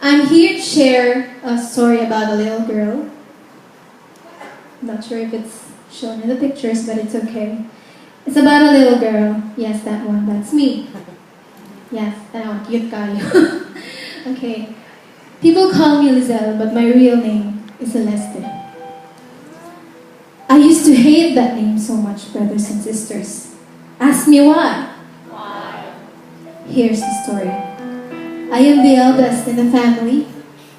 I'm here to share a story about a little girl. I'm not sure if it's shown in the pictures, but it's okay. It's about a little girl. Yes, that one. That's me. Yes, cute kayo. Okay. People call me Leizl, but my real name is Celeste. I used to hate that name so much, brothers and sisters. Ask me why. Here's the story. I am the eldest in the family,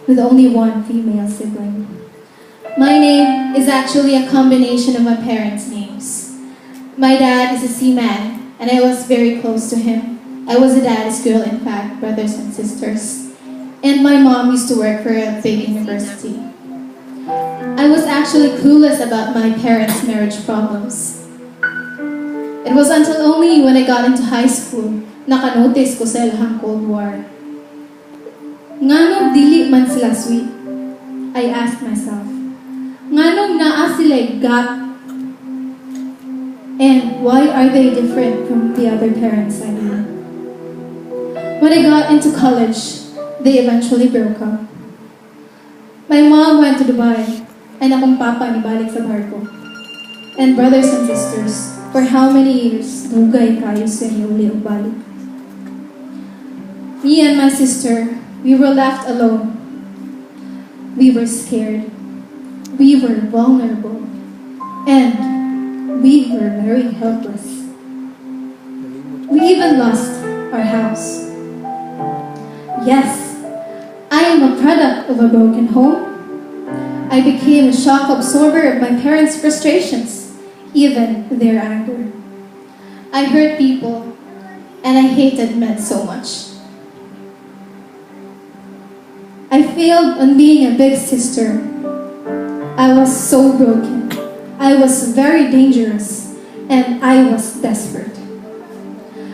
with only one female sibling. My name is actually a combination of my parents' names. My dad is a seaman, and I was very close to him. I was a daddy's girl, in fact, brothers and sisters. And my mom used to work for a big university. I was actually clueless about my parents' marriage problems. It was until only when I got into high school, nakanotice ko sa ilang Cold War. Nganong dili man sila sweet? I asked myself. Nganong naa sila gap? And why are they different from the other parents I knew? When I got into college, they eventually broke up. My mom went to Dubai, and akong papa nibalik sa barko. And brothers and sisters, for how many years, dugay kayo sa inyo uli og balik. Me and my sister, we were left alone. We were scared. We were vulnerable. And we were very helpless. We even lost our house. Yes, I am a product of a broken home. I became a shock absorber of my parents' frustrations, even their anger. I hurt people, and I hated men so much. I failed on being a big sister. I was so broken. I was very dangerous, and I was desperate.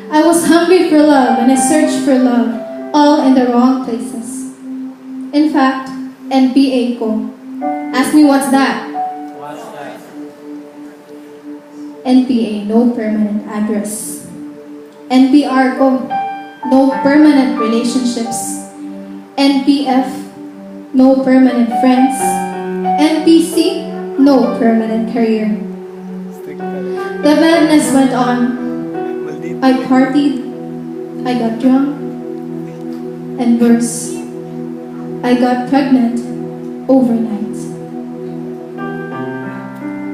I was hungry for love, and I searched for love, all in the wrong places. In fact, NPA ko. Ask me what's that? NPA, no permanent address. NPR ko, no permanent relationships. NPF, no permanent friends. NPC, no permanent career. The madness went on. I partied, I got drunk, and worse, I got pregnant overnight.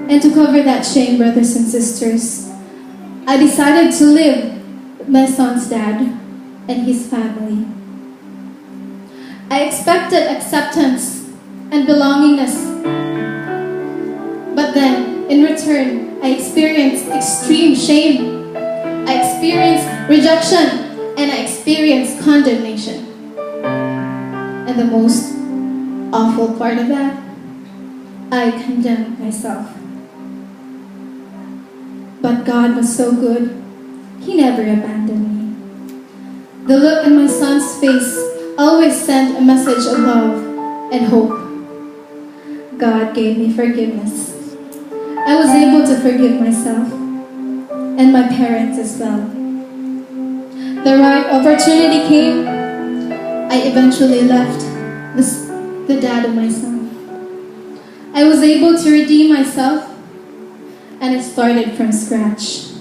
And to cover that shame, brothers and sisters, I decided to live with my son's dad and his family. I expected acceptance and belongingness. But then, in return, I experienced extreme shame. I experienced rejection, and I experienced condemnation. And the most awful part of that, I condemned myself. But God was so good, He never abandoned me. The look in my son's face always sent a message of love and hope. God gave me forgiveness. I was able to forgive myself and my parents as well. The right opportunity came. I eventually left the dad of my son. I was able to redeem myself, and it started from scratch.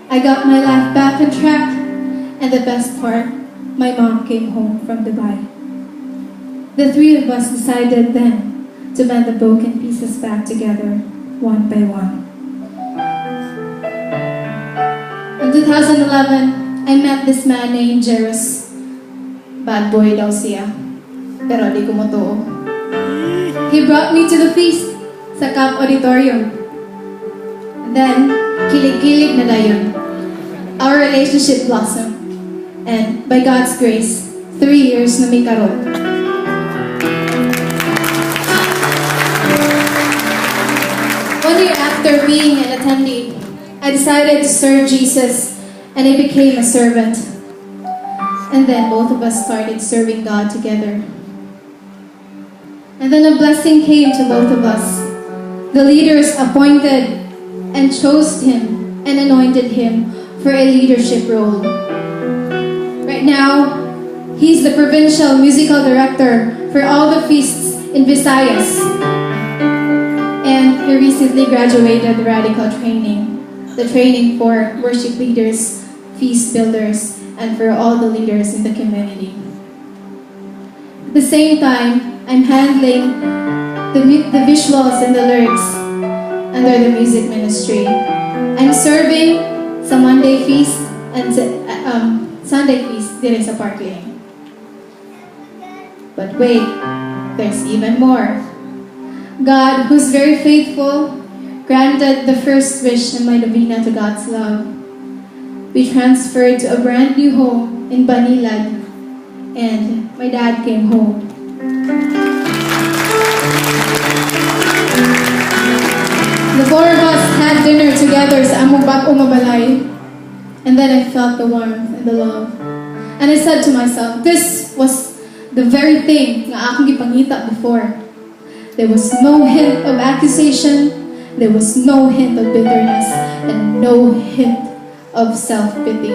I got my life back on track, and the best part, my mom came home from Dubai. The three of us decided then to mend the broken pieces back together, one by one. In 2011, I met this man named Jairus. Bad boy daw siya, pero di ko matuo. He brought me to the feast sa Camp Auditorium. Then, kilig-kilig na dayon. Our relationship blossomed. And by God's grace, 3 years na may karon. One year after being an attendee, I decided to serve Jesus, and I became a servant. And then both of us started serving God together. And then a blessing came to both of us. The leaders appointed and chose him and anointed him for a leadership role. Right now, He's the provincial musical director for all the feasts in Visayas. And he recently graduated the radical training, the training for worship leaders, feast builders, and for all the leaders in the community. At the same time, I'm handling the visuals and the lyrics under the music ministry. I'm serving sa Monday feast and Sunday feast dito sa Parklane. But wait, there's even more. God, who's very faithful, granted the first wish in my novena to God's love. We transferred to a brand new home in Banilad, and my dad came home. The four of us had dinner together sa among bagong mabalay, and then I felt the warmth and the love. And I said to myself, this was the very thing nga akong gipangita before. There was no hint of accusation, there was no hint of bitterness, and no hint of self-pity.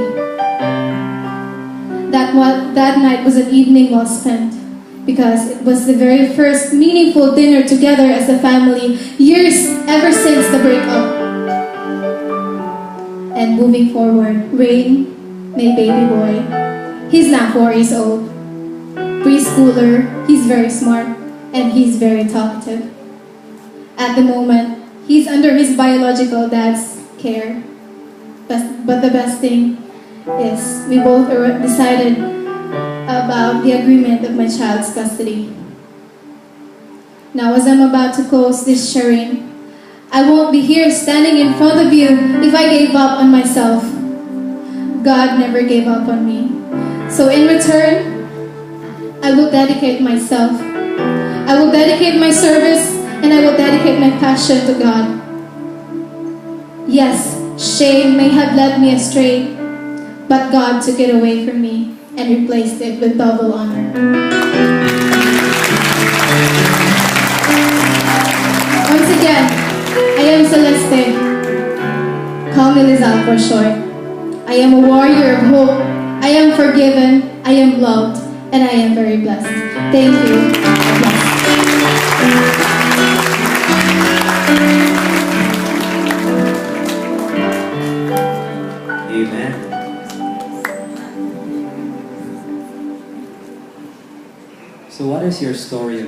That night was an evening well spent, because it was the very first meaningful dinner together as a family, years ever since the breakup. And moving forward, Rain, my baby boy, he's now 4 years old. Preschooler, he's very smart, and he's very talkative. At the moment, he's under his biological dad's care. But the best thing is we both decided about the agreement of my child's custody. Now, as I'm about to close this sharing, I won't be here standing in front of you if I gave up on myself. God never gave up on me. So in return, I will dedicate myself. I will dedicate my service, and I will dedicate my passion to God. Yes, shame may have led me astray, but God took it away from me and replaced it with double honor. Once again, I am Celeste. Call me Leizl for short. I am a warrior of hope. I am forgiven. I am loved. And I am very blessed. Thank you. Amen. So what is your story of